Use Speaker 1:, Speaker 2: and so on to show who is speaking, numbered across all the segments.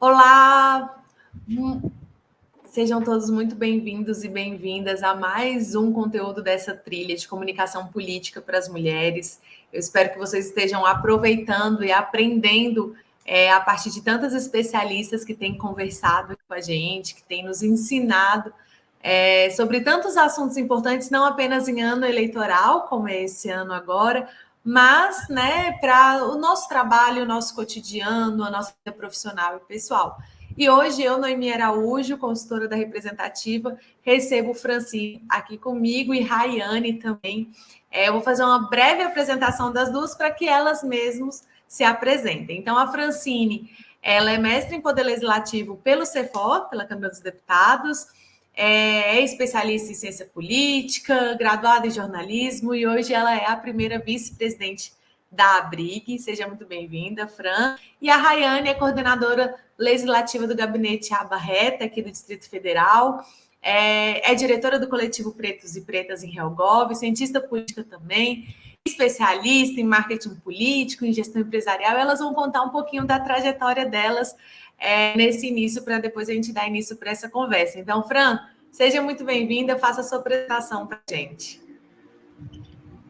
Speaker 1: Olá, sejam todos muito bem-vindos e bem-vindas a mais um conteúdo dessa trilha de comunicação política para as mulheres. Eu espero que vocês estejam aproveitando e aprendendo a partir de tantas especialistas que têm conversado com a gente, que têm nos ensinado sobre tantos assuntos importantes, não apenas em ano eleitoral, como é esse ano agora, mas para o nosso trabalho, o nosso cotidiano, a nossa vida profissional e pessoal. E hoje eu, Noemi Araújo, consultora da Representativa, recebo Francine aqui comigo e Rayane também. Eu vou fazer uma breve apresentação das duas para que elas mesmas se apresentem. Então, a Francine, ela é mestre em Poder Legislativo pelo CEFOR, pela Câmara dos Deputados, é especialista em ciência política, graduada em jornalismo e hoje ela é a primeira vice-presidente da ABRIG. Seja muito bem-vinda, Fran. E a Rayane é coordenadora legislativa do Gabinete Aba Reta, aqui do Distrito Federal, é diretora do coletivo Pretos e Pretas em RealGov, cientista política também, especialista em marketing político, em gestão empresarial. Elas vão contar um pouquinho da trajetória delas nesse início, para depois a gente dar início para essa conversa. Então, Fran, seja muito bem-vinda, faça a sua apresentação para a gente.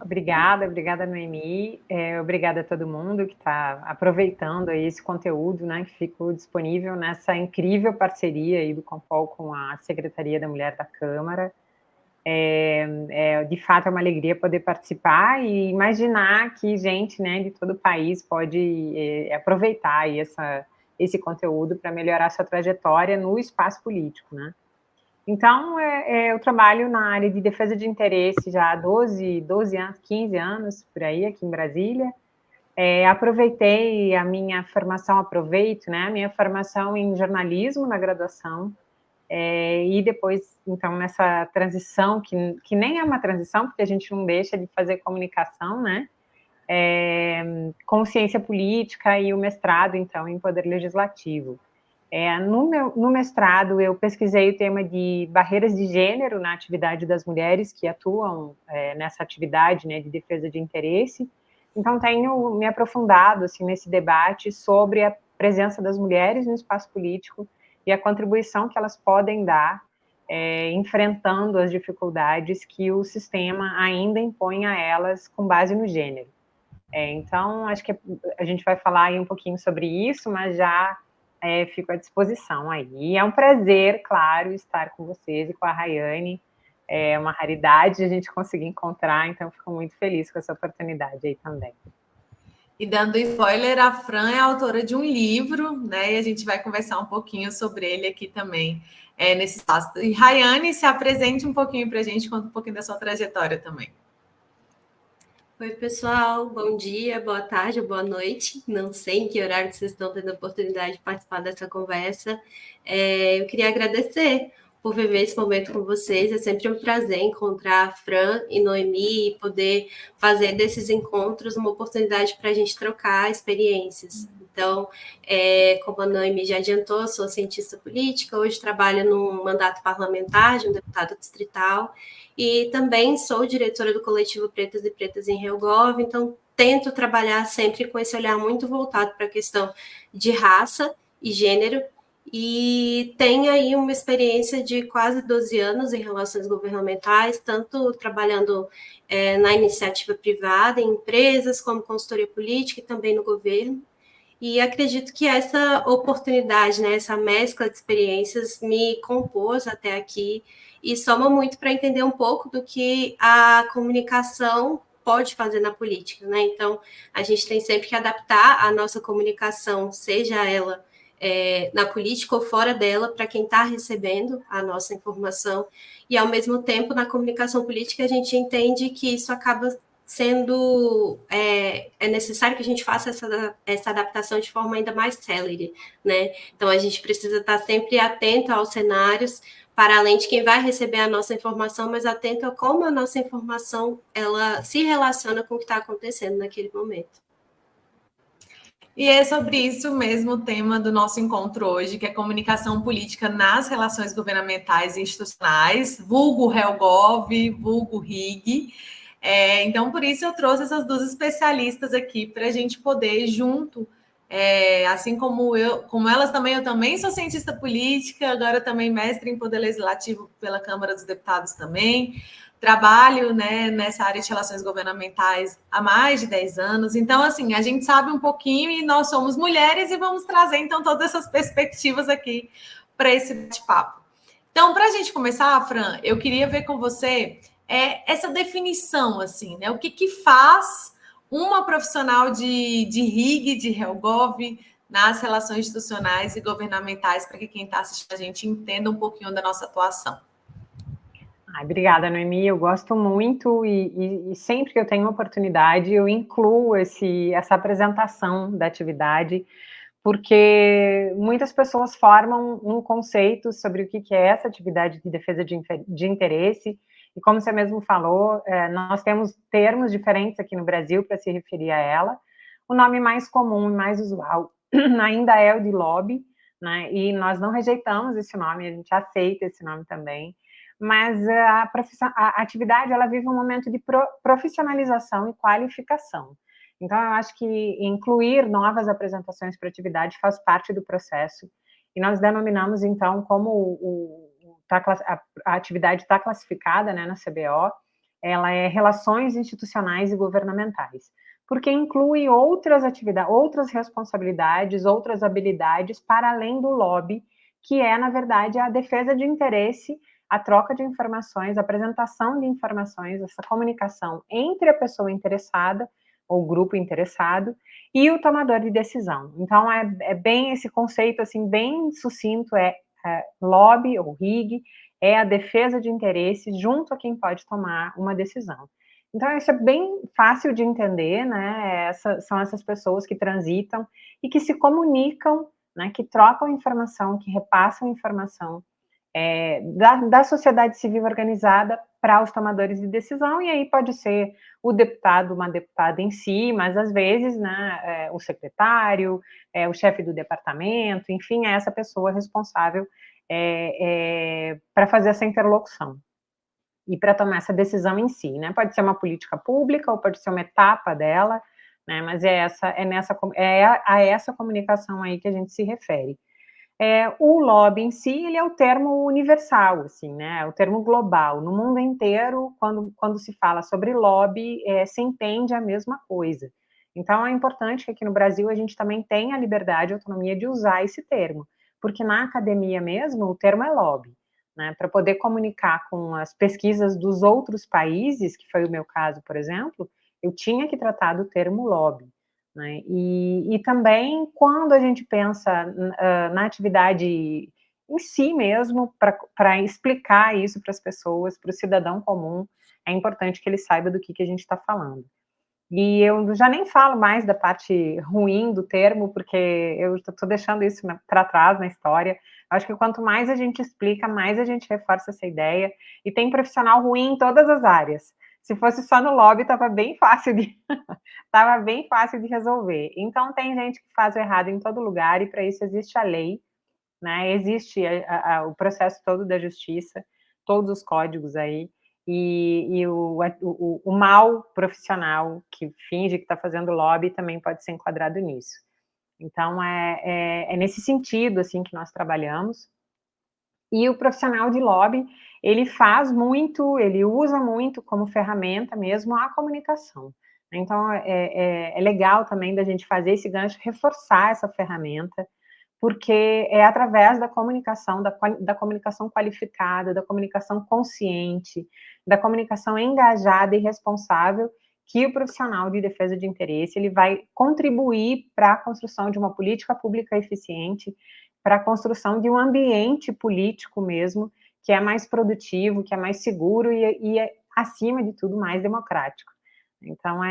Speaker 2: Obrigada, Noemi. Obrigada a todo mundo que está aproveitando aí esse conteúdo, né, que ficou disponível nessa incrível parceria aí do Compol com a Secretaria da Mulher da Câmara. De fato, é uma alegria poder participar e imaginar que gente, né, de todo o país pode aproveitar aí esse conteúdo para melhorar sua trajetória no espaço político, né? Então, eu trabalho na área de defesa de interesse já há 12 anos, 15 anos, por aí, aqui em Brasília. Aproveitei a minha formação, a minha formação em jornalismo na graduação, e depois, então, nessa transição, que nem é uma transição, porque a gente não deixa de fazer comunicação, né? Com ciência política e o mestrado, então, em Poder Legislativo. No mestrado, eu pesquisei o tema de barreiras de gênero na atividade das mulheres que atuam nessa atividade, né, de defesa de interesse. Então, tenho me aprofundado assim, nesse debate sobre a presença das mulheres no espaço político e a contribuição que elas podem dar enfrentando as dificuldades que o sistema ainda impõe a elas com base no gênero. Então, acho que a gente vai falar aí um pouquinho sobre isso, mas já fico à disposição aí. E é um prazer, claro, estar com vocês e com a Rayane. É uma raridade a gente conseguir encontrar, então fico muito feliz com essa oportunidade aí também.
Speaker 1: E dando spoiler, a Fran é autora de um livro, né? E a gente vai conversar um pouquinho sobre ele aqui também, nesse espaço. E Rayane, se apresente um pouquinho para a gente, conta um pouquinho da sua trajetória também.
Speaker 3: Oi, pessoal, bom dia, boa tarde, boa noite. Não sei em que horário vocês estão tendo a oportunidade de participar dessa conversa. Eu queria agradecer por viver esse momento com vocês. É sempre um prazer encontrar a Fran e Noemi e poder fazer desses encontros uma oportunidade para a gente trocar experiências. Então, como a Noemi já adiantou, sou cientista política, hoje trabalho no mandato parlamentar de um deputado distrital e também sou diretora do coletivo Pretas e Pretas em RealGov, então tento trabalhar sempre com esse olhar muito voltado para a questão de raça e gênero, e tenho aí uma experiência de quase 12 anos em relações governamentais, tanto trabalhando na iniciativa privada, em empresas, como consultoria política e também no governo. E acredito que essa oportunidade, né, essa mescla de experiências me compôs até aqui e soma muito para entender um pouco do que a comunicação pode fazer na política, né? Então, a gente tem sempre que adaptar a nossa comunicação, seja ela na política ou fora dela, para quem está recebendo a nossa informação. E, ao mesmo tempo, na comunicação política, a gente entende que isso acaba sendo necessário que a gente faça essa adaptação de forma ainda mais célere, né? Então, a gente precisa estar sempre atento aos cenários, para além de quem vai receber a nossa informação, mas atento a como a nossa informação ela se relaciona com o que está acontecendo naquele momento.
Speaker 1: E é sobre isso mesmo o tema do nosso encontro hoje, que é comunicação política nas relações governamentais e institucionais, vulgo RealGov, vulgo RIG. Então, por isso eu trouxe essas duas especialistas aqui para a gente poder, junto, assim como elas também, eu também sou cientista política, agora também mestre em Poder Legislativo pela Câmara dos Deputados também. Trabalho, né, nessa área de relações governamentais há mais de 10 anos. Então, assim, a gente sabe um pouquinho e nós somos mulheres e vamos trazer, então, todas essas perspectivas aqui para esse bate-papo. Então, para a gente começar, Fran, eu queria ver com você essa definição, assim, né? O que faz uma profissional de RIG, de HELGOV, nas relações institucionais e governamentais, para que quem está assistindo a gente entenda um pouquinho da nossa atuação.
Speaker 2: Obrigada, Noemi. Eu gosto muito e sempre que eu tenho oportunidade, eu incluo essa apresentação da atividade, porque muitas pessoas formam um conceito sobre o que é essa atividade de defesa de interesse, e como você mesmo falou, nós temos termos diferentes aqui no Brasil para se referir a ela. O nome mais comum e mais usual ainda é o de lobby, né? E nós não rejeitamos esse nome, a gente aceita esse nome também, mas a atividade, ela vive um momento de profissionalização e qualificação. Então, eu acho que incluir novas apresentações para a atividade faz parte do processo, e nós denominamos, então, como a atividade está classificada, né, na CBO, ela é Relações Institucionais e Governamentais, porque inclui outras atividades, outras responsabilidades, outras habilidades para além do lobby, que é, na verdade, a defesa de interesse, a troca de informações, a apresentação de informações, essa comunicação entre a pessoa interessada, ou grupo interessado, e o tomador de decisão. Então, é bem esse conceito, assim, bem sucinto, lobby ou RIG, é a defesa de interesse junto a quem pode tomar uma decisão. Então, isso é bem fácil de entender, né? São essas pessoas que transitam e que se comunicam, né? Que trocam informação, que repassam informação da sociedade civil organizada para os tomadores de decisão, e aí pode ser o deputado, uma deputada em si, mas às vezes, né, o secretário, o chefe do departamento, enfim, é essa pessoa responsável para fazer essa interlocução e para tomar essa decisão em si, né? Pode ser uma política pública ou pode ser uma etapa dela, né? Mas é a essa comunicação aí que a gente se refere. O lobby em si, ele é o termo universal, assim, né? É o termo global. No mundo inteiro, quando se fala sobre lobby, se entende a mesma coisa. Então, é importante que aqui no Brasil a gente também tenha a liberdade e a autonomia de usar esse termo, porque na academia mesmo, o termo é lobby, né? Para poder comunicar com as pesquisas dos outros países, que foi o meu caso, por exemplo, eu tinha que tratar do termo lobby. Né? E também, quando a gente pensa na atividade em si mesmo, para explicar isso para as pessoas, para o cidadão comum, é importante que ele saiba do que a gente está falando. E eu já nem falo mais da parte ruim do termo, porque eu estou deixando isso para trás na história. Acho que quanto mais a gente explica, mais a gente reforça essa ideia. E tem profissional ruim em todas as áreas. Se fosse só no lobby, estava bem fácil de resolver. Então, tem gente que faz o errado em todo lugar, e para isso existe a lei, né? Existe o processo todo da justiça, todos os códigos aí, e o mal profissional que finge que está fazendo lobby também pode ser enquadrado nisso. Então, é nesse sentido, assim, que nós trabalhamos. E o profissional de lobby, ele usa muito como ferramenta mesmo a comunicação. Então, é legal também da gente fazer esse gancho, reforçar essa ferramenta, porque é através da comunicação, da comunicação qualificada, da comunicação consciente, da comunicação engajada e responsável, que o profissional de defesa de interesse ele vai contribuir para a construção de uma política pública eficiente, para a construção de um ambiente político mesmo, que é mais produtivo, que é mais seguro e acima de tudo, mais democrático. Então,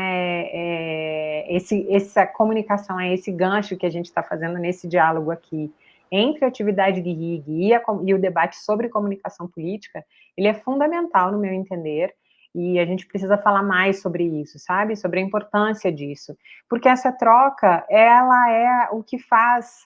Speaker 2: essa comunicação, é esse gancho que a gente está fazendo nesse diálogo aqui, entre a atividade de RIG e o debate sobre comunicação política, ele é fundamental, no meu entender, e a gente precisa falar mais sobre isso, sabe? Sobre a importância disso. Porque essa troca, ela é o que faz...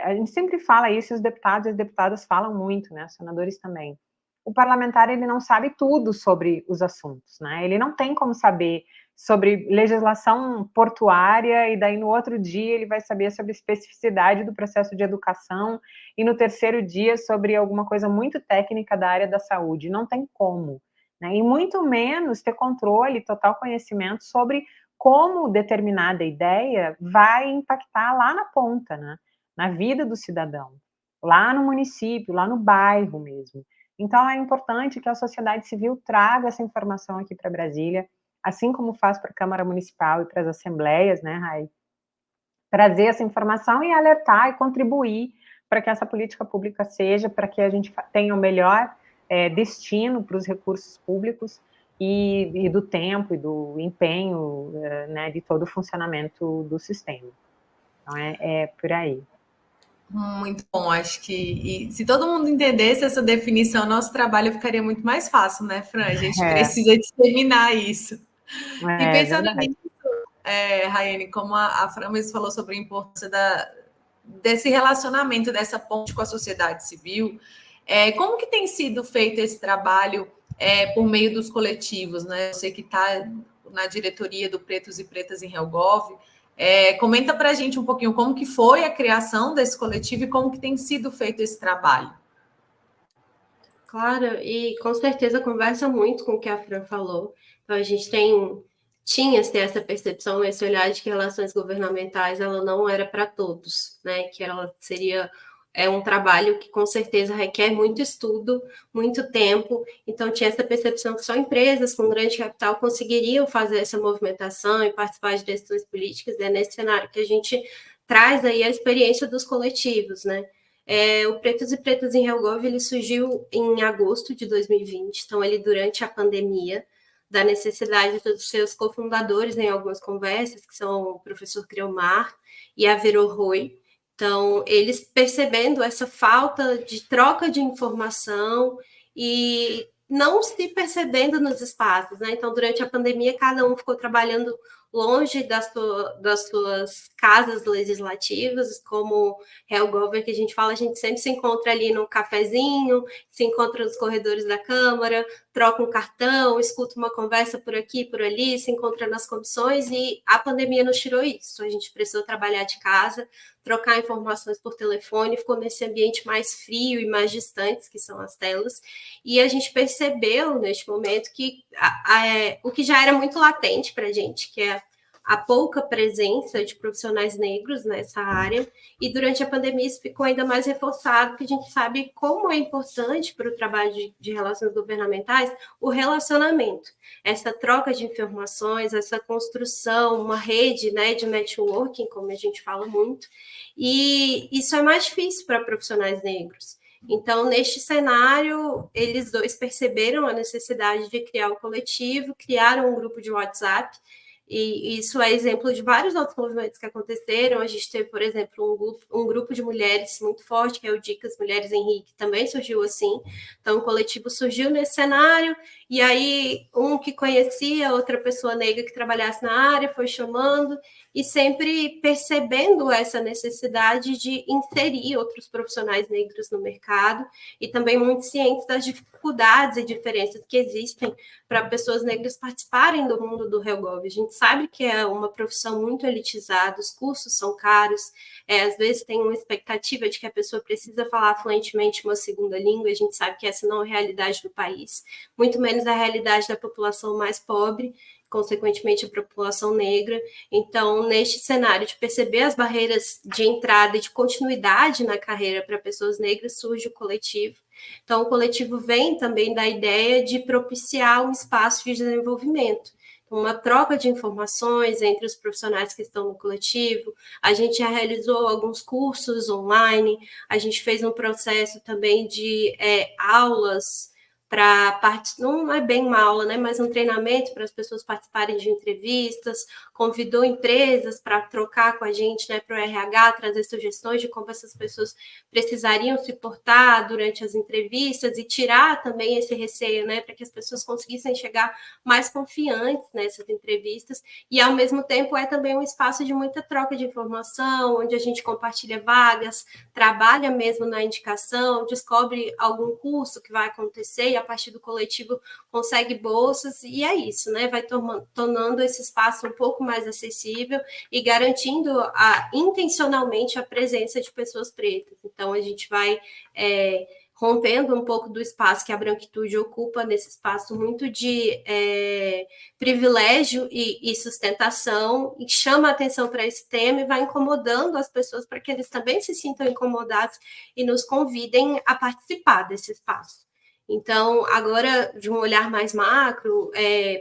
Speaker 2: a gente sempre fala isso, e os deputados e as deputadas falam muito, né? Os senadores também. O parlamentar, ele não sabe tudo sobre os assuntos, né? Ele não tem como saber sobre legislação portuária, e daí no outro dia ele vai saber sobre especificidade do processo de educação, e no terceiro dia sobre alguma coisa muito técnica da área da saúde. Não tem como, né? E muito menos ter controle, total conhecimento sobre como determinada ideia vai impactar lá na ponta, né? Na vida do cidadão, lá no município, lá no bairro mesmo. Então é importante que a sociedade civil traga essa informação aqui para Brasília, assim como faz para a Câmara Municipal e para as assembleias, né, Rai? Trazer essa informação e alertar e contribuir para que essa política pública seja, para que a gente tenha o melhor destino para os recursos públicos e do tempo e do empenho, né, de todo o funcionamento do sistema. Então, é por aí.
Speaker 1: Muito bom, acho que se todo mundo entendesse essa definição, nosso trabalho ficaria muito mais fácil, né, Fran? A gente precisa disseminar isso. E pensando nisso, Raiane, como a Fran mesmo falou sobre a importância desse relacionamento, dessa ponte com a sociedade civil, como que tem sido feito esse trabalho por meio dos coletivos, né? Você que está na diretoria do Pretos e Pretas em HelGov, comenta para a gente um pouquinho como que foi a criação desse coletivo e como que tem sido feito esse trabalho.
Speaker 3: Claro, e com certeza conversa muito com o que a Fran falou. Então, a gente tinha essa percepção, esse olhar de que relações governamentais ela não era para todos, né? Que ela seria um trabalho que com certeza requer muito estudo, muito tempo. Então tinha essa percepção que só empresas com grande capital conseguiriam fazer essa movimentação e participar de decisões políticas. É nesse cenário que a gente traz aí a experiência dos coletivos, né? O Pretos e Pretas em HelGov, ele surgiu em agosto de 2020, então ele durante a pandemia, da necessidade dos seus cofundadores em algumas conversas, que são o professor Creomar e a Vero Roy. Então, eles percebendo essa falta de troca de informação e não se percebendo nos espaços, né? Então, durante a pandemia, cada um ficou trabalhando longe das suas casas legislativas, como HelGov, que a gente fala, a gente sempre se encontra ali no cafezinho, se encontra nos corredores da Câmara, troca um cartão, escuta uma conversa por aqui, por ali, se encontra nas comissões, e a pandemia nos tirou isso. A gente precisou trabalhar de casa, trocar informações por telefone, ficou nesse ambiente mais frio e mais distante, que são as telas, e a gente percebeu neste momento que o que já era muito latente para a gente, que é a pouca presença de profissionais negros nessa área, e durante a pandemia isso ficou ainda mais reforçado, porque a gente sabe como é importante para o trabalho de relações governamentais o relacionamento, essa troca de informações, essa construção, uma rede, né, de networking, como a gente fala muito, e isso é mais difícil para profissionais negros. Então, neste cenário, eles dois perceberam a necessidade de criar o coletivo, criaram um grupo de WhatsApp, e isso é exemplo de vários outros movimentos que aconteceram. A gente teve, por exemplo, um grupo de mulheres muito forte, que é o Dicas Mulheres Henrique, também surgiu assim. Então, o coletivo surgiu nesse cenário, e aí um que conhecia outra pessoa negra que trabalhasse na área foi chamando, e sempre percebendo essa necessidade de inserir outros profissionais negros no mercado, e também muito cientes das dificuldades e diferenças que existem para pessoas negras participarem do mundo do HelGov. A gente sabe que é uma profissão muito elitizada, os cursos são caros, às vezes tem uma expectativa de que a pessoa precisa falar fluentemente uma segunda língua, a gente sabe que essa não é a realidade do país, muito menos a realidade da população mais pobre, consequentemente a população negra. Então, neste cenário de perceber as barreiras de entrada e de continuidade na carreira para pessoas negras, surge o coletivo. Então, o coletivo vem também da ideia de propiciar um espaço de desenvolvimento, uma troca de informações entre os profissionais que estão no coletivo. A gente já realizou alguns cursos online, a gente fez um processo também de aulas para não é bem uma aula, né, mas um treinamento para as pessoas participarem de entrevistas, convidou empresas para trocar com a gente, né, para o RH, trazer sugestões de como essas pessoas precisariam se portar durante as entrevistas e tirar também esse receio, né, para que as pessoas conseguissem chegar mais confiantes nessas entrevistas. E, ao mesmo tempo, é também um espaço de muita troca de informação, onde a gente compartilha vagas, trabalha mesmo na indicação, descobre algum curso que vai acontecer e, a partir do coletivo, consegue bolsas, e é isso, né? Vai tornando esse espaço um pouco mais acessível e garantindo intencionalmente a presença de pessoas pretas. Então, a gente vai rompendo um pouco do espaço que a branquitude ocupa, nesse espaço muito de privilégio e sustentação, e chama a atenção para esse tema e vai incomodando as pessoas para que eles também se sintam incomodados e nos convidem a participar desse espaço. Então, agora, de um olhar mais macro,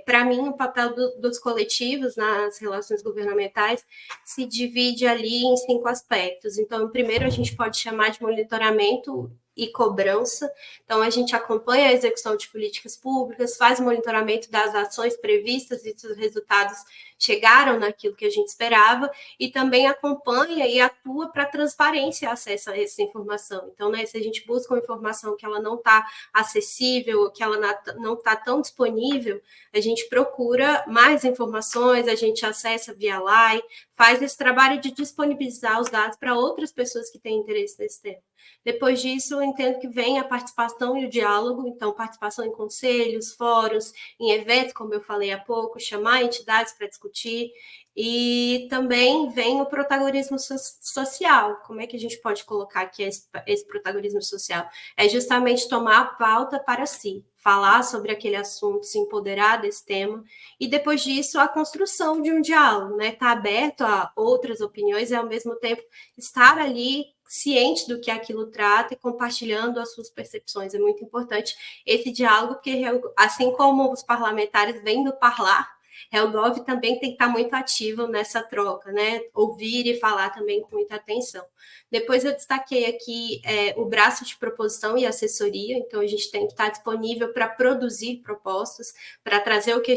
Speaker 3: para mim, o papel dos coletivos nas relações governamentais se divide ali em 5 aspectos. Então, primeiro, a gente pode chamar de monitoramento e cobrança. Então, a gente acompanha a execução de políticas públicas, faz monitoramento das ações previstas e se os resultados chegaram naquilo que a gente esperava, e também acompanha e atua para transparência e acesso a essa informação. Então, né, se a gente busca uma informação que ela não está acessível, que ela não está tão disponível, a gente procura mais informações, a gente acessa via LAI, faz esse trabalho de disponibilizar os dados para outras pessoas que têm interesse nesse tema. Depois disso, eu entendo que vem a participação e o diálogo, então participação em conselhos, fóruns, em eventos, como eu falei há pouco, chamar entidades para discutir, e também vem o protagonismo social. Como é que a gente pode colocar aqui esse protagonismo social? É justamente tomar a pauta para si, falar sobre aquele assunto, se empoderar desse tema, e depois disso a construção de um diálogo, né? Estar aberto a outras opiniões e, ao mesmo tempo, estar ali ciente do que aquilo trata e compartilhando as suas percepções. É muito importante esse diálogo, porque, assim como os parlamentares vêm do parlar, HelGov também tem que estar muito ativo nessa troca, né? Ouvir e falar também com muita atenção. Depois eu destaquei aqui o braço de proposição e assessoria, então a gente tem que estar disponível para produzir propostas, para trazer o que a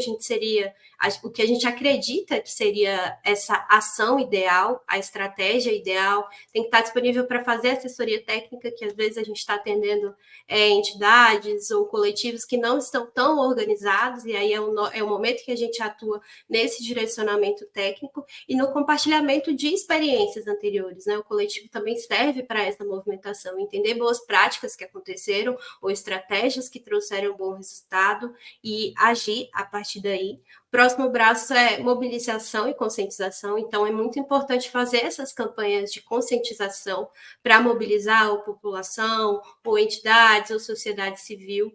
Speaker 3: gente acredita que seria essa ação ideal, a estratégia ideal, tem que estar disponível para fazer assessoria técnica, que às vezes a gente está atendendo entidades ou coletivos que não estão tão organizados, e aí é o momento que a gente atua nesse direcionamento técnico e no compartilhamento de experiências anteriores, né? O coletivo também serve para essa movimentação, entender boas práticas que aconteceram ou estratégias que trouxeram bom resultado e agir a partir daí. Próximo braço é mobilização e conscientização, então é muito importante fazer essas campanhas de conscientização para mobilizar a população, ou entidades, ou sociedade civil,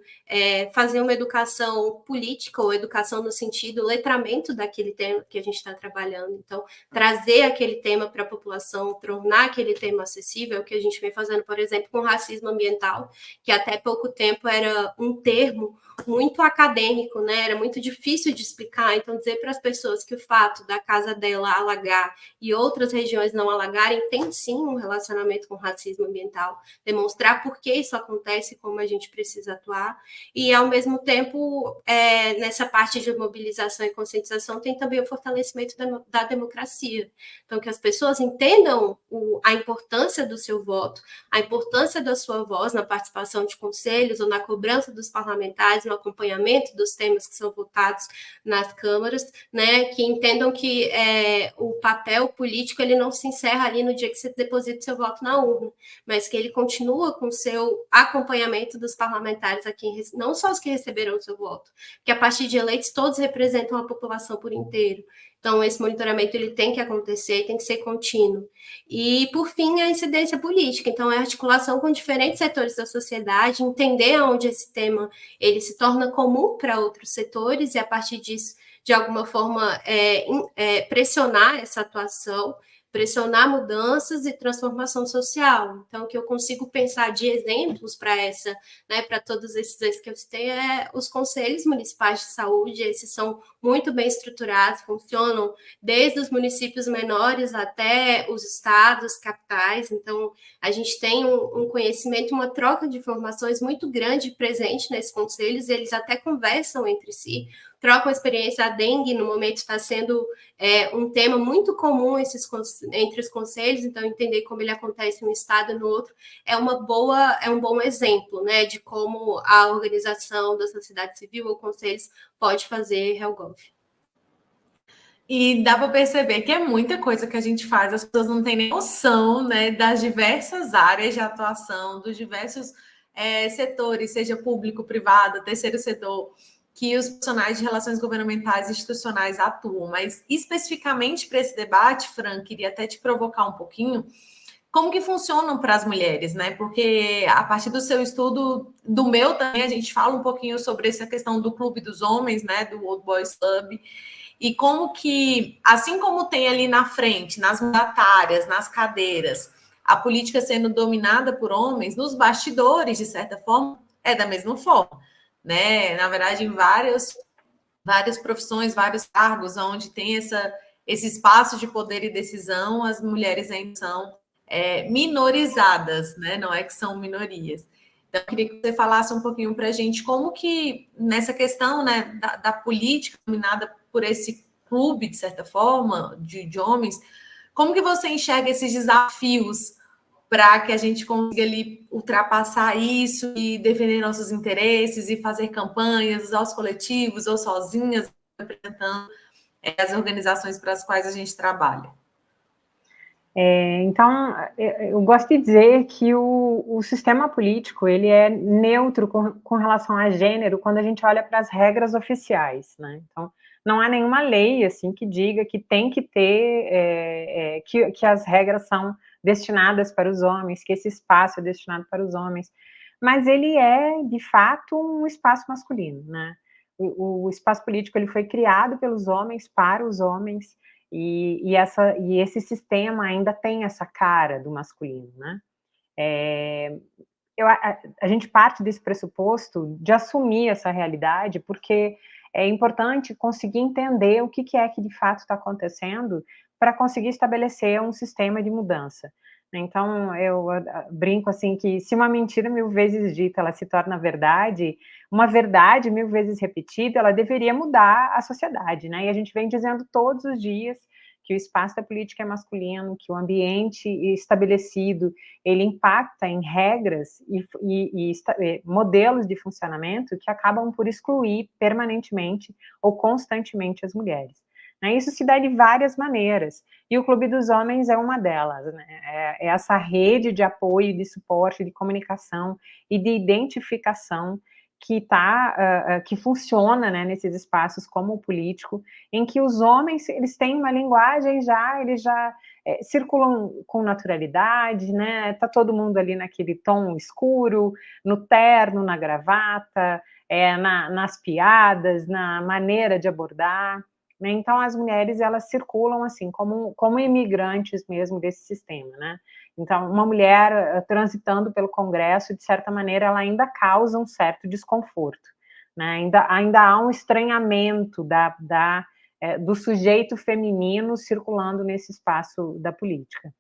Speaker 3: fazer uma educação política, ou educação no sentido letramento daquele tema que a gente está trabalhando. Então, trazer aquele tema para a população, tornar aquele tema acessível, o que a gente vem fazendo, por exemplo, com racismo ambiental, que até pouco tempo era um termo muito acadêmico, né? Era muito difícil de explicar. Então, dizer para as pessoas que o fato da casa dela alagar e outras regiões não alagarem tem sim um relacionamento com racismo ambiental, demonstrar por que isso acontece e como a gente precisa atuar. E, ao mesmo tempo, nessa parte de mobilização e conscientização, tem também o fortalecimento da democracia. Então, que as pessoas entendam a importância do seu voto, a importância da sua voz na participação de conselhos ou na cobrança dos parlamentares, no acompanhamento dos temas que são votados nas câmaras, né, que entendam que o papel político ele não se encerra ali no dia que você deposita seu voto na urna, mas que ele continua com o seu acompanhamento dos parlamentares, não só os que receberam o seu voto, que a partir de eleitos todos representam a população por inteiro. Então, esse monitoramento ele tem que acontecer, tem que ser contínuo. E, por fim, a incidência política. Então, é a articulação com diferentes setores da sociedade, entender onde esse tema ele se torna comum para outros setores e, a partir disso, de alguma forma, pressionar essa atuação, pressionar mudanças e transformação social. Então, o que eu consigo pensar de exemplos para para todos esses que eu citei, os conselhos municipais de saúde. Esses são muito bem estruturados, funcionam desde os municípios menores até os estados, capitais. Então, a gente tem um conhecimento, uma troca de informações muito grande presente nesses conselhos, eles até conversam entre si, trocam experiência. A dengue, no momento, está sendo um tema muito comum entre os conselhos, então entender como ele acontece em um estado e no outro é um bom exemplo, né, de como a organização da sociedade civil ou conselhos pode fazer HealthGov.
Speaker 1: E dá para perceber que é muita coisa que a gente faz, as pessoas não têm nem noção, né, das diversas áreas de atuação, dos diversos setores, seja público, privado, terceiro setor, que os profissionais de relações governamentais e institucionais atuam. Mas especificamente para esse debate, Fran, queria até te provocar um pouquinho, como que funcionam para as mulheres, né? Porque a partir do seu estudo, do meu também, a gente fala um pouquinho sobre essa questão do clube dos homens, né, do Old Boys Club, e como que, assim como tem ali na frente, nas mandatárias, nas cadeiras, a política sendo dominada por homens, nos bastidores, de certa forma, é da mesma forma, né? Na verdade, em várias profissões, vários cargos, onde tem esse espaço de poder e decisão, as mulheres ainda são minorizadas, né? Não é que são minorias. Então, eu queria que você falasse um pouquinho para a gente como que, nessa questão, né, da política dominada por esse clube, de certa forma, de homens, como que você enxerga esses desafios para que a gente consiga ali ultrapassar isso e defender nossos interesses e fazer campanhas, usar os coletivos ou sozinhas, representando as organizações para as quais a gente trabalha?
Speaker 2: Então, eu gosto de dizer que o sistema político ele é neutro com relação a gênero quando a gente olha para as regras oficiais, né? Então, não há nenhuma lei assim que diga que tem que ter que as regras são destinadas para os homens, que esse espaço é destinado para os homens, mas ele é de fato um espaço masculino, né? O espaço político ele foi criado pelos homens para os homens. E esse sistema ainda tem essa cara do masculino, né? A gente parte desse pressuposto de assumir essa realidade, porque é importante conseguir entender o que é que de fato está acontecendo para conseguir estabelecer um sistema de mudança. Então, eu brinco assim que se uma mentira 1000 vezes dita, ela se torna verdade, uma verdade 1000 vezes repetida, ela deveria mudar a sociedade, né? E a gente vem dizendo todos os dias que o espaço da política é masculino, que o ambiente estabelecido, ele impacta em regras e modelos de funcionamento que acabam por excluir permanentemente ou constantemente as mulheres. Isso se dá de várias maneiras, e o Clube dos Homens é uma delas, né? É essa rede de apoio, de suporte, de comunicação e de identificação que funciona, né, nesses espaços como o político, em que os homens eles têm uma linguagem eles já circulam com naturalidade, né? Tá todo mundo ali naquele tom escuro, no terno, na gravata, nas piadas, na maneira de abordar. Né? Então, as mulheres, elas circulam assim, como imigrantes mesmo desse sistema, né? Então, uma mulher transitando pelo Congresso, de certa maneira, ela ainda causa um certo desconforto, né? Ainda há um estranhamento do sujeito feminino circulando nesse espaço da política.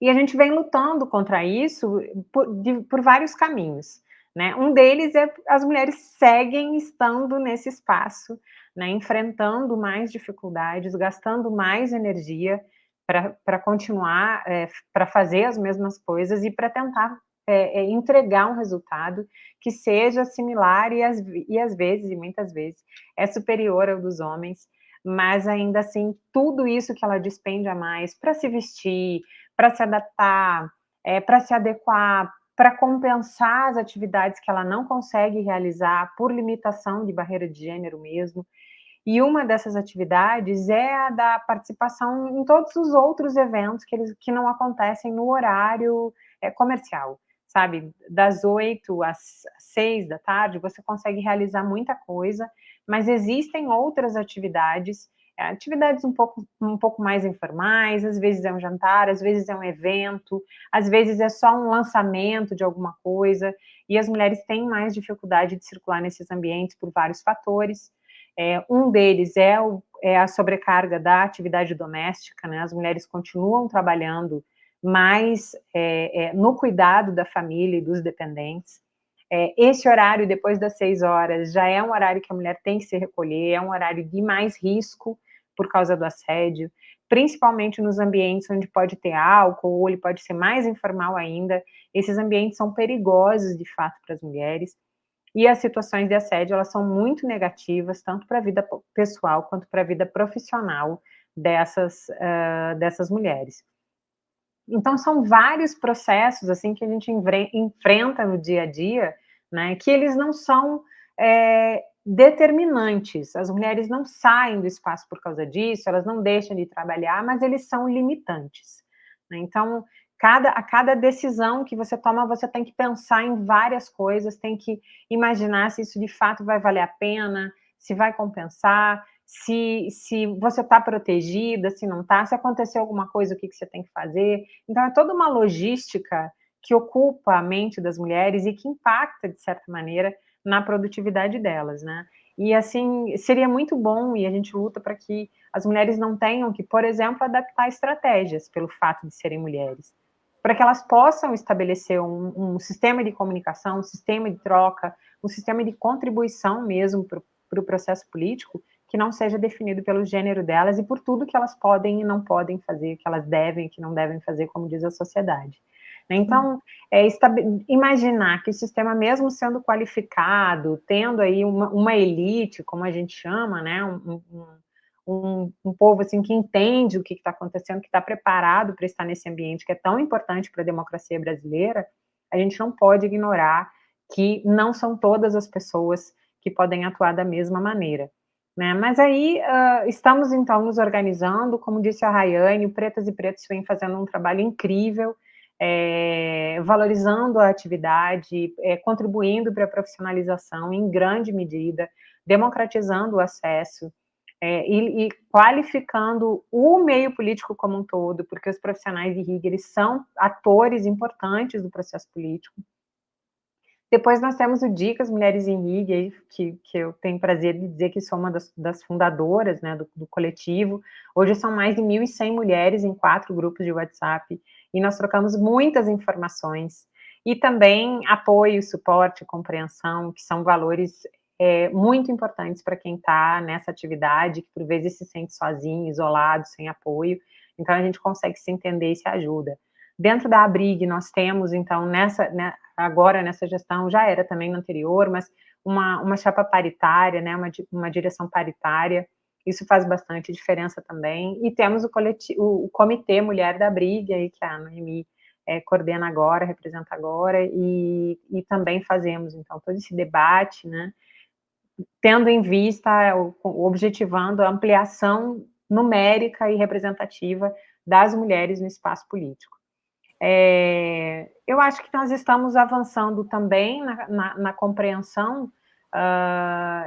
Speaker 2: E a gente vem lutando contra isso por vários caminhos, né? Um deles é as mulheres seguem estando nesse espaço, né? Enfrentando mais dificuldades, gastando mais energia para continuar, para fazer as mesmas coisas e para tentar entregar um resultado que seja similar e às vezes, e muitas vezes, é superior ao dos homens, mas ainda assim, tudo isso que ela despende a mais para se vestir, para se adaptar, para se adequar, para compensar as atividades que ela não consegue realizar por limitação de barreira de gênero mesmo. E uma dessas atividades é a da participação em todos os outros eventos que não acontecem no horário comercial, sabe? Das 8 às 6 da tarde, você consegue realizar muita coisa, mas existem outras atividades um pouco mais informais, às vezes é um jantar, às vezes é um evento, às vezes é só um lançamento de alguma coisa, e as mulheres têm mais dificuldade de circular nesses ambientes por vários fatores. Um deles é a sobrecarga da atividade doméstica, né? As mulheres continuam trabalhando mais no cuidado da família e dos dependentes. Esse horário, depois das 6 horas, já é um horário que a mulher tem que se recolher, é um horário de mais risco por causa do assédio, principalmente nos ambientes onde pode ter álcool, ou ele pode ser mais informal ainda. Esses ambientes são perigosos, de fato, para as mulheres. E as situações de assédio, elas são muito negativas, tanto para a vida pessoal quanto para a vida profissional dessas mulheres. Então, são vários processos, assim, que a gente enfrenta no dia a dia, né, que eles não são determinantes. As mulheres não saem do espaço por causa disso, elas não deixam de trabalhar, mas eles são limitantes, né? Então, a cada decisão que você toma, você tem que pensar em várias coisas, tem que imaginar se isso de fato vai valer a pena, se vai compensar, se você está protegida, se não está, se acontecer alguma coisa, o que você tem que fazer. Então, é toda uma logística que ocupa a mente das mulheres e que impacta, de certa maneira, na produtividade delas, né? E, assim, seria muito bom, e a gente luta para que as mulheres não tenham que, por exemplo, adaptar estratégias pelo fato de serem mulheres, para que elas possam estabelecer um sistema de comunicação, um sistema de troca, um sistema de contribuição mesmo para o processo político, que não seja definido pelo gênero delas e por tudo que elas podem e não podem fazer, que elas devem e que não devem fazer, como diz a sociedade. Então, imaginar que o sistema, mesmo sendo qualificado, tendo aí uma elite, como a gente chama, né, um povo assim, que entende o que está acontecendo, que está preparado para estar nesse ambiente que é tão importante para a democracia brasileira, a gente não pode ignorar que não são todas as pessoas que podem atuar da mesma maneira, né? Mas aí estamos, então, nos organizando, como disse a Rayane, o Pretas e Pretos vem fazendo um trabalho incrível, valorizando a atividade, contribuindo para a profissionalização em grande medida, democratizando o acesso, e qualificando o meio político como um todo, porque os profissionais de RIG, eles são atores importantes do processo político. Depois nós temos o Dicas Mulheres em RIG, que eu tenho prazer de dizer que sou uma das fundadoras, né, do coletivo. Hoje são mais de 1.100 mulheres em 4 grupos de WhatsApp, e nós trocamos muitas informações, e também apoio, suporte, compreensão, que são valores muito importantes para quem está nessa atividade, que por vezes se sente sozinho, isolado, sem apoio. Então a gente consegue se entender e se ajuda. Dentro da ABRIG nós temos, então, agora nessa gestão, já era também no anterior, mas uma chapa paritária, né, uma direção paritária, isso faz bastante diferença também. E temos o Comitê Mulher da ABRIG, aí, que a Noemi coordena agora, representa agora, e também fazemos, então, todo esse debate, né, tendo em vista, objetivando a ampliação numérica e representativa das mulheres no espaço político. Eu acho que nós estamos avançando também na compreensão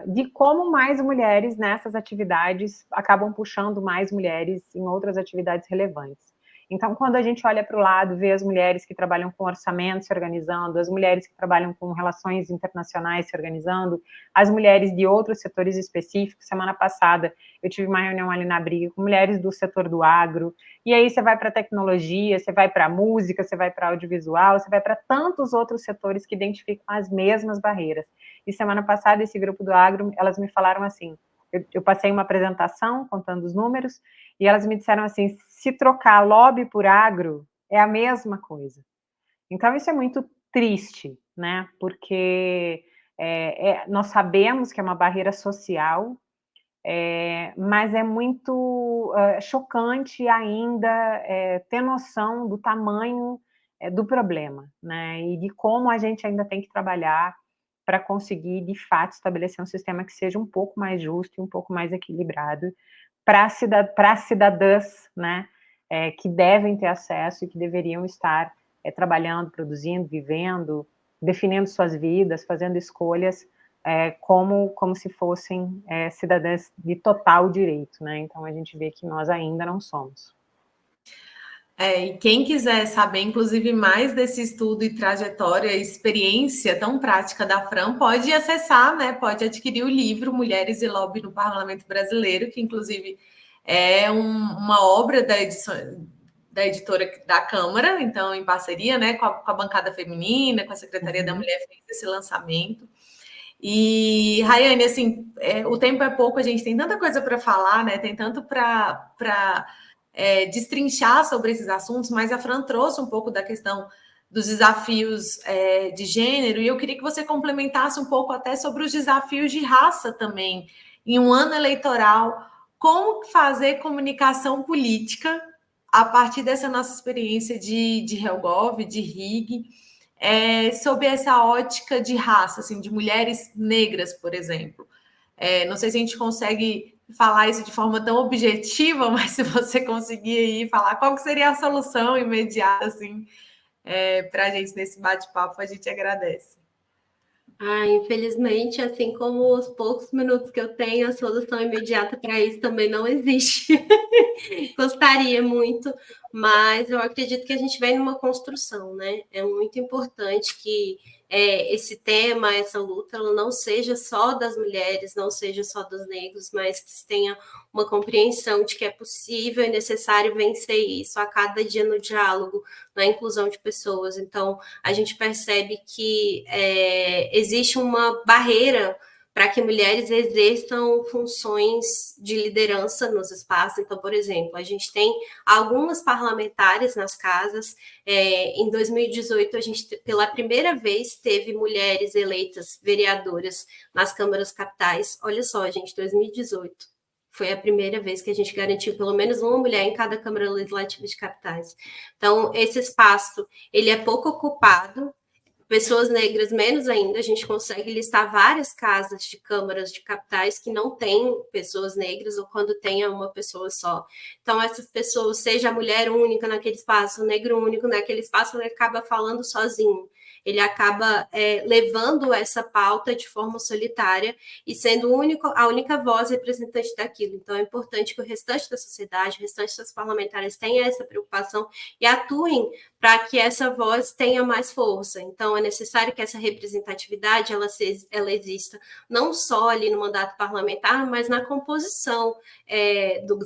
Speaker 2: de como mais mulheres nessas atividades acabam puxando mais mulheres em outras atividades relevantes. Então, quando a gente olha para o lado, vê as mulheres que trabalham com orçamento se organizando, as mulheres que trabalham com relações internacionais se organizando, as mulheres de outros setores específicos. Semana passada, eu tive uma reunião ali na Briga com mulheres do setor do agro, e aí você vai para a tecnologia, você vai para a música, você vai para audiovisual, você vai para tantos outros setores que identificam as mesmas barreiras. E semana passada, esse grupo do agro, elas me falaram assim, eu passei uma apresentação contando os números, e elas me disseram assim, se trocar lobby por agro, é a mesma coisa. Então, isso é muito triste, né? Porque nós sabemos que é uma barreira social, mas é muito chocante ainda ter noção do tamanho do problema, né? E de como a gente ainda tem que trabalhar para conseguir, de fato, estabelecer um sistema que seja um pouco mais justo e um pouco mais equilibrado para as cidadãs, né, que devem ter acesso e que deveriam estar trabalhando, produzindo, vivendo, definindo suas vidas, fazendo escolhas como se fossem cidadãs de total direito, né? Então a gente vê que nós ainda não somos.
Speaker 1: E quem quiser saber, inclusive, mais desse estudo e trajetória, experiência tão prática da Fran, pode acessar, né? Pode adquirir o livro Mulheres e Lobby no Parlamento Brasileiro, que inclusive é uma obra da edição da editora da Câmara, então, em parceria, né, com a bancada feminina, com a Secretaria da Mulher, fez esse lançamento. E, Rayane, assim, o tempo é pouco, a gente tem tanta coisa para falar, né? Tem tanto para destrinchar sobre esses assuntos, mas a Fran trouxe um pouco da questão dos desafios de gênero, e eu queria que você complementasse um pouco até sobre os desafios de raça também, em um ano eleitoral, como fazer comunicação política a partir dessa nossa experiência de HelGov, de RIG, sob essa ótica de raça, assim, de mulheres negras, por exemplo. Não sei se a gente consegue falar isso de forma tão objetiva, mas se você conseguir aí falar qual que seria a solução imediata, assim, para a gente nesse bate-papo, a gente agradece.
Speaker 3: Infelizmente, assim como os poucos minutos que eu tenho, a solução imediata para isso também não existe. Gostaria muito, mas eu acredito que a gente vem numa construção, né? É muito importante que esse tema, essa luta, ela não seja só das mulheres, não seja só dos negros, mas que se tenha uma compreensão de que é possível e necessário vencer isso a cada dia no diálogo, na inclusão de pessoas. Então, a gente percebe que existe uma barreira para que mulheres exerçam funções de liderança nos espaços. Então, por exemplo, a gente tem algumas parlamentares nas casas. Em 2018, a gente, pela primeira vez, teve mulheres eleitas vereadoras nas câmaras capitais. Olha só, gente, 2018. Foi a primeira vez que a gente garantiu pelo menos uma mulher em cada Câmara Legislativa de capitais. Então, esse espaço, ele é pouco ocupado. Pessoas negras, menos ainda, a gente consegue listar várias casas de câmaras de capitais que não têm pessoas negras, ou quando tem uma pessoa só. Então, essas pessoas, seja a mulher única naquele espaço, o negro único naquele espaço, ele acaba falando sozinho. Ele acaba levando essa pauta de forma solitária e sendo a única voz representante daquilo. Então, é importante que o restante da sociedade, o restante das parlamentares tenha essa preocupação e atuem para que essa voz tenha mais força. Então, é necessário que essa representatividade ela exista não só ali no mandato parlamentar, mas na composição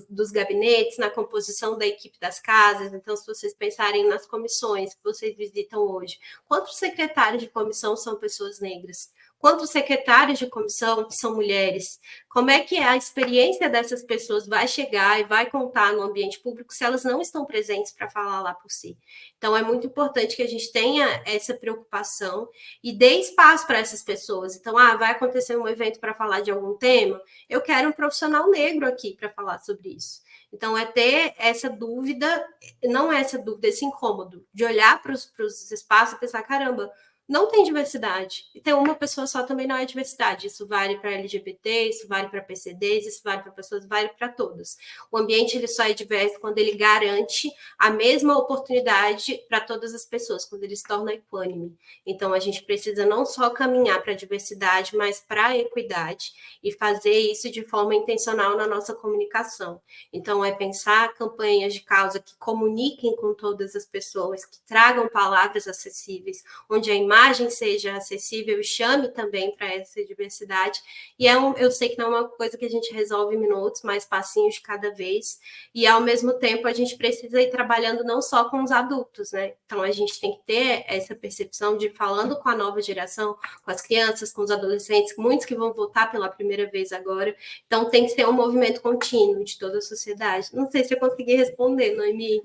Speaker 3: dos gabinetes, na composição da equipe das casas. Então, se vocês pensarem nas comissões que vocês visitam hoje, quantos secretários de comissão são pessoas negras? Quantos secretários de comissão são mulheres? Como é que a experiência dessas pessoas vai chegar e vai contar no ambiente público se elas não estão presentes para falar lá por si? Então, é muito importante que a gente tenha essa preocupação e dê espaço para essas pessoas. Então, vai acontecer um evento para falar de algum tema, eu quero um profissional negro aqui para falar sobre isso. Então, é ter essa dúvida, não é essa dúvida, esse incômodo de olhar para os espaços e pensar, caramba, não tem diversidade. E ter uma pessoa só também não é diversidade. Isso vale para LGBT, isso vale para PCDs, isso vale para pessoas, vale para todos. O ambiente ele só é diverso quando ele garante a mesma oportunidade para todas as pessoas, quando ele se torna equânime. Então, a gente precisa não só caminhar para a diversidade, mas para a equidade e fazer isso de forma intencional na nossa comunicação. Então, é pensar campanhas de causa que comuniquem com todas as pessoas, que tragam palavras acessíveis, onde a imagem seja acessível e chame também para essa diversidade. E eu sei que não é uma coisa que a gente resolve em minutos, mas passinhos de cada vez. E, ao mesmo tempo, a gente precisa ir trabalhando não só com os adultos, né? Então, a gente tem que ter essa percepção de falando com a nova geração, com as crianças, com os adolescentes, muitos que vão votar pela primeira vez agora. Então, tem que ser um movimento contínuo de toda a sociedade. Não sei se eu consegui responder, Noemi.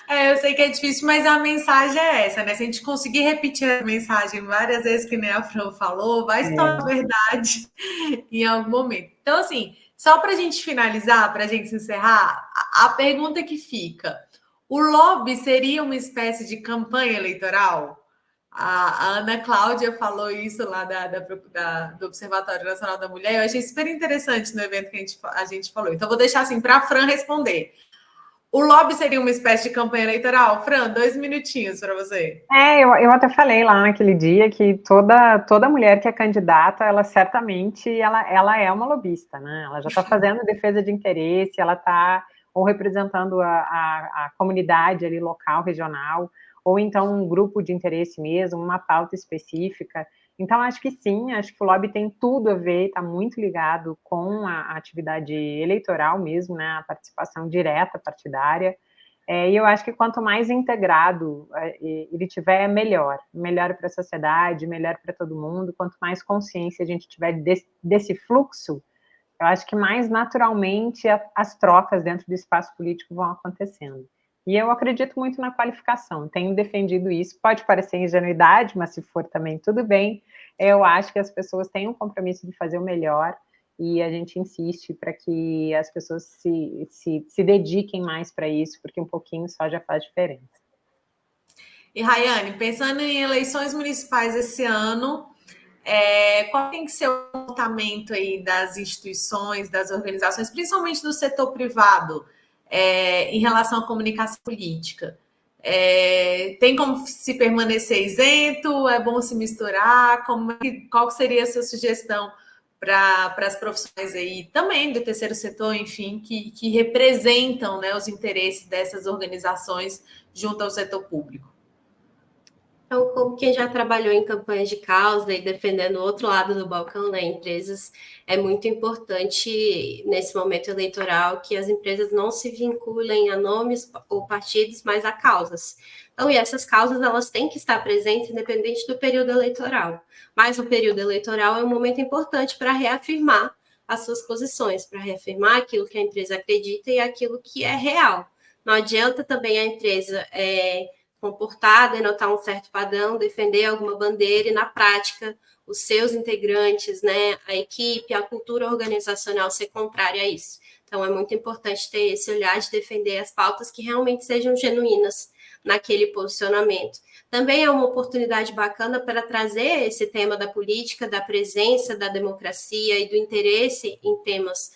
Speaker 1: Eu sei que é difícil, mas a mensagem é essa, né? Se a gente conseguir repetir a mensagem várias vezes, que nem a Fran falou, vai se tornar verdade em algum momento. Então, assim, só para a gente finalizar, para a gente encerrar, a pergunta que fica: o lobby seria uma espécie de campanha eleitoral? A Ana Cláudia falou isso lá do Observatório Nacional da Mulher. Eu achei super interessante no evento que a gente falou. Então, vou deixar assim para a Fran responder. O lobby seria uma espécie de campanha eleitoral? Fran, 2 minutinhos para você.
Speaker 2: Eu até falei lá naquele dia que toda mulher que é candidata, ela certamente ela é uma lobista, né? Ela já está fazendo defesa de interesse, ela está ou representando a comunidade ali local, regional, ou então um grupo de interesse mesmo, uma pauta específica. Então, acho que sim, acho que o lobby tem tudo a ver, está muito ligado com a atividade eleitoral mesmo, né, a participação direta partidária. E eu acho que quanto mais integrado ele tiver, melhor para a sociedade, melhor para todo mundo. Quanto mais consciência a gente tiver desse fluxo, eu acho que mais naturalmente as trocas dentro do espaço político vão acontecendo. E eu acredito muito na qualificação, tenho defendido isso. Pode parecer ingenuidade, mas se for também tudo bem. Eu acho que as pessoas têm um compromisso de fazer o melhor, e a gente insiste para que as pessoas se dediquem mais para isso, porque um pouquinho só já faz diferença.
Speaker 1: E, Rayane, pensando em eleições municipais esse ano, qual tem que ser o comportamento aí das instituições, das organizações, principalmente do setor privado, em relação à comunicação política? Tem como se permanecer isento? É bom se misturar? Qual seria a sua sugestão para as profissões aí, também do terceiro setor, enfim, que representam, né, os interesses dessas organizações junto ao setor público?
Speaker 3: Então, como quem já trabalhou em campanhas de causa e defendendo o outro lado do balcão, né, empresas, é muito importante nesse momento eleitoral que as empresas não se vinculem a nomes ou partidos, mas a causas. Então, e essas causas, elas têm que estar presentes independente do período eleitoral. Mas o período eleitoral é um momento importante para reafirmar as suas posições, para reafirmar aquilo que a empresa acredita e aquilo que é real. Não adianta também a empresa comportar, denotar um certo padrão, defender alguma bandeira e, na prática, os seus integrantes, né, a equipe, a cultura organizacional ser contrária a isso. Então, é muito importante ter esse olhar de defender as pautas que realmente sejam genuínas naquele posicionamento. Também é uma oportunidade bacana para trazer esse tema da política, da presença da democracia e do interesse em temas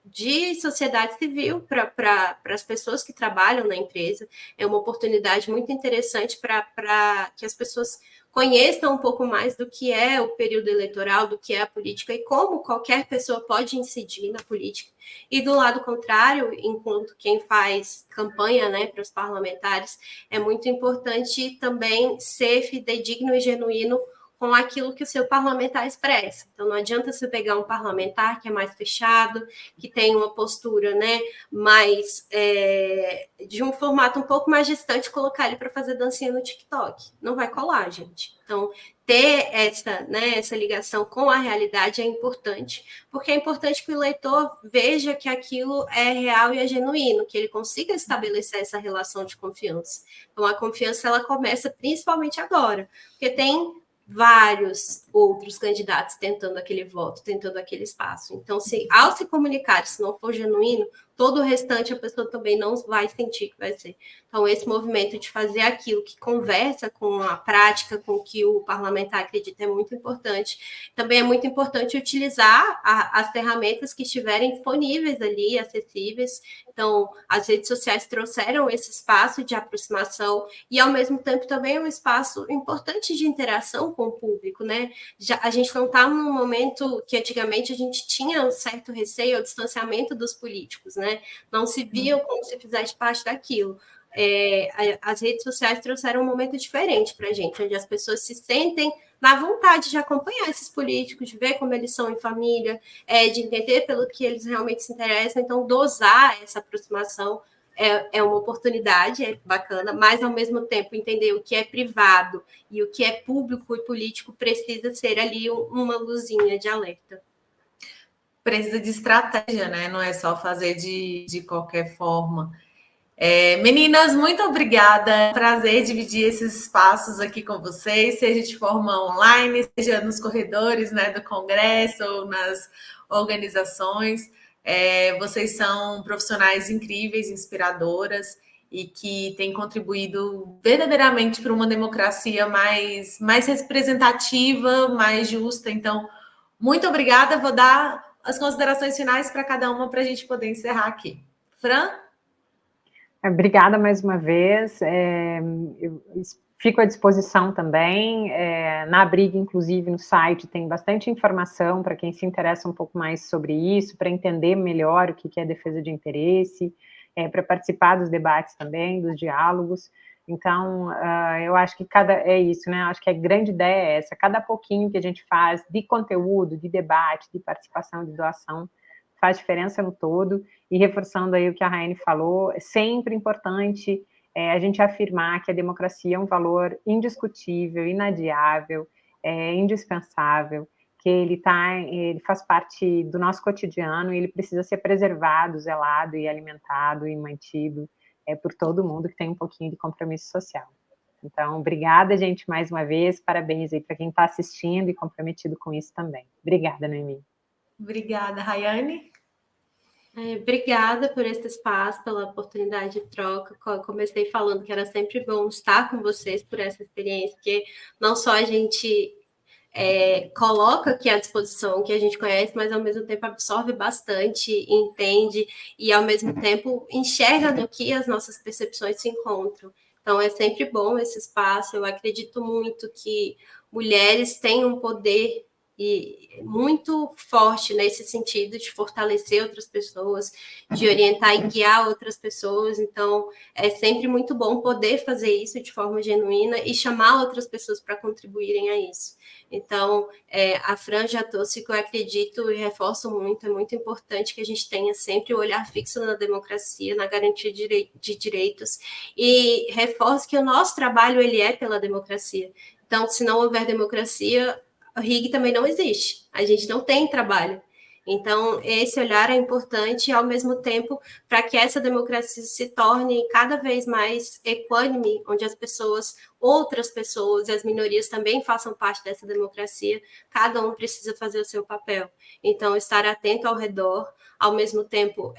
Speaker 3: de sociedade civil para as pessoas que trabalham na empresa. É uma oportunidade muito interessante para que as pessoas conheçam um pouco mais do que é o período eleitoral, do que é a política e como qualquer pessoa pode incidir na política. E do lado contrário, enquanto quem faz campanha, né, para os parlamentares, é muito importante também ser fidedigno e genuíno com aquilo que o seu parlamentar expressa. Então, não adianta você pegar um parlamentar que é mais fechado, que tem uma postura, né, mais de um formato um pouco mais distante, colocar ele para fazer dancinha no TikTok. Não vai colar, gente. Então, ter essa ligação com a realidade é importante, porque é importante que o eleitor veja que aquilo é real e é genuíno, que ele consiga estabelecer essa relação de confiança. Então, a confiança, ela começa principalmente agora, porque tem vários outros candidatos tentando aquele voto, tentando aquele espaço. Então, ao se comunicar, se não for genuíno, todo o restante a pessoa também não vai sentir que vai ser. Então, esse movimento de fazer aquilo que conversa com a prática, com o que o parlamentar acredita, é muito importante. Também é muito importante utilizar as ferramentas que estiverem disponíveis ali, acessíveis. Então, as redes sociais trouxeram esse espaço de aproximação e, ao mesmo tempo, também é um espaço importante de interação com o público, né? A gente não está num momento que antigamente a gente tinha um certo receio ou distanciamento dos políticos, né? Não se viam como se fizesse parte daquilo. As redes sociais trouxeram um momento diferente para a gente, onde as pessoas se sentem na vontade de acompanhar esses políticos, de ver como eles são em família, de entender pelo que eles realmente se interessam. Então, dosar essa aproximação é uma oportunidade, é bacana, mas, ao mesmo tempo, entender o que é privado e o que é público e político precisa ser ali uma luzinha de alerta.
Speaker 1: Precisa de estratégia, né? Não é só fazer de qualquer forma. Meninas, muito obrigada. É um prazer dividir esses espaços aqui com vocês, seja de forma online, seja nos corredores, né, do Congresso ou nas organizações. Vocês são profissionais incríveis, inspiradoras e que têm contribuído verdadeiramente para uma democracia mais representativa, mais justa. Então, muito obrigada. Vou dar as considerações finais para cada uma para a gente poder encerrar aqui. Fran?
Speaker 2: Obrigada mais uma vez. Eu fico à disposição também. Na Abriga, inclusive, no site, tem bastante informação para quem se interessa um pouco mais sobre isso, para entender melhor o que é defesa de interesse, para participar dos debates também, dos diálogos. Então, eu acho que é isso, né? Acho que a grande ideia é essa. Cada pouquinho que a gente faz de conteúdo, de debate, de participação, de doação, faz diferença no todo. E reforçando aí o que a Raiane falou, é sempre importante a gente afirmar que a democracia é um valor indiscutível, inadiável, indispensável, que ele faz parte do nosso cotidiano e ele precisa ser preservado, zelado e alimentado e mantido por todo mundo que tem um pouquinho de compromisso social. Então, obrigada, gente, mais uma vez, parabéns aí para quem está assistindo e comprometido com isso também. Obrigada, Noemi.
Speaker 1: Obrigada, Rayane.
Speaker 3: Obrigada por esse espaço, pela oportunidade de troca. Comecei falando que era sempre bom estar com vocês por essa experiência, porque não só a gente coloca aqui à disposição o que a gente conhece, mas ao mesmo tempo absorve bastante, entende e ao mesmo tempo enxerga no que as nossas percepções se encontram. Então é sempre bom esse espaço. Eu acredito muito que mulheres têm um poder muito forte nesse sentido de fortalecer outras pessoas, de orientar e guiar outras pessoas. Então, é sempre muito bom poder fazer isso de forma genuína e chamar outras pessoas para contribuírem a isso. Então, a Fran já trouxe que eu acredito e reforço muito, é muito importante que a gente tenha sempre o olhar fixo na democracia, na garantia de direitos, e reforço que o nosso trabalho ele é pela democracia. Então, se não houver democracia, o RIG também não existe, a gente não tem trabalho. Então, esse olhar é importante e, ao mesmo tempo, para que essa democracia se torne cada vez mais equânime, onde as pessoas, outras pessoas e as minorias também façam parte dessa democracia, cada um precisa fazer o seu papel. Então, estar atento ao redor, ao mesmo tempo,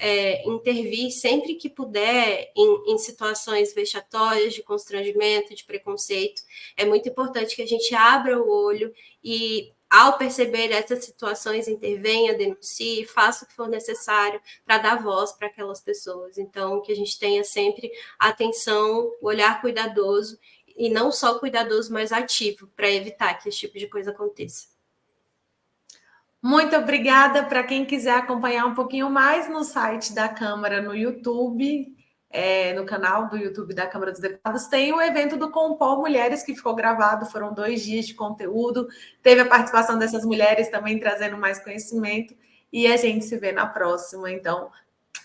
Speaker 3: intervir sempre que puder em situações vexatórias, de constrangimento, de preconceito. É muito importante que a gente abra o olho e, ao perceber essas situações, intervenha, denuncie, faça o que for necessário para dar voz para aquelas pessoas. Então, que a gente tenha sempre atenção, olhar cuidadoso, e não só cuidadoso, mas ativo, para evitar que esse tipo de coisa aconteça.
Speaker 1: Muito obrigada. Para quem quiser acompanhar um pouquinho mais no site da Câmara, no YouTube, no canal do YouTube da Câmara dos Deputados, tem o evento do Compor Mulheres, que ficou gravado, foram 2 dias de conteúdo, teve a participação dessas mulheres também trazendo mais conhecimento, e a gente se vê na próxima. Então,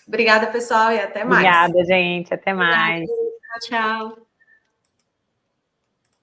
Speaker 1: obrigada, pessoal, e até mais.
Speaker 2: Obrigada, gente, até mais.
Speaker 3: Obrigada, tchau.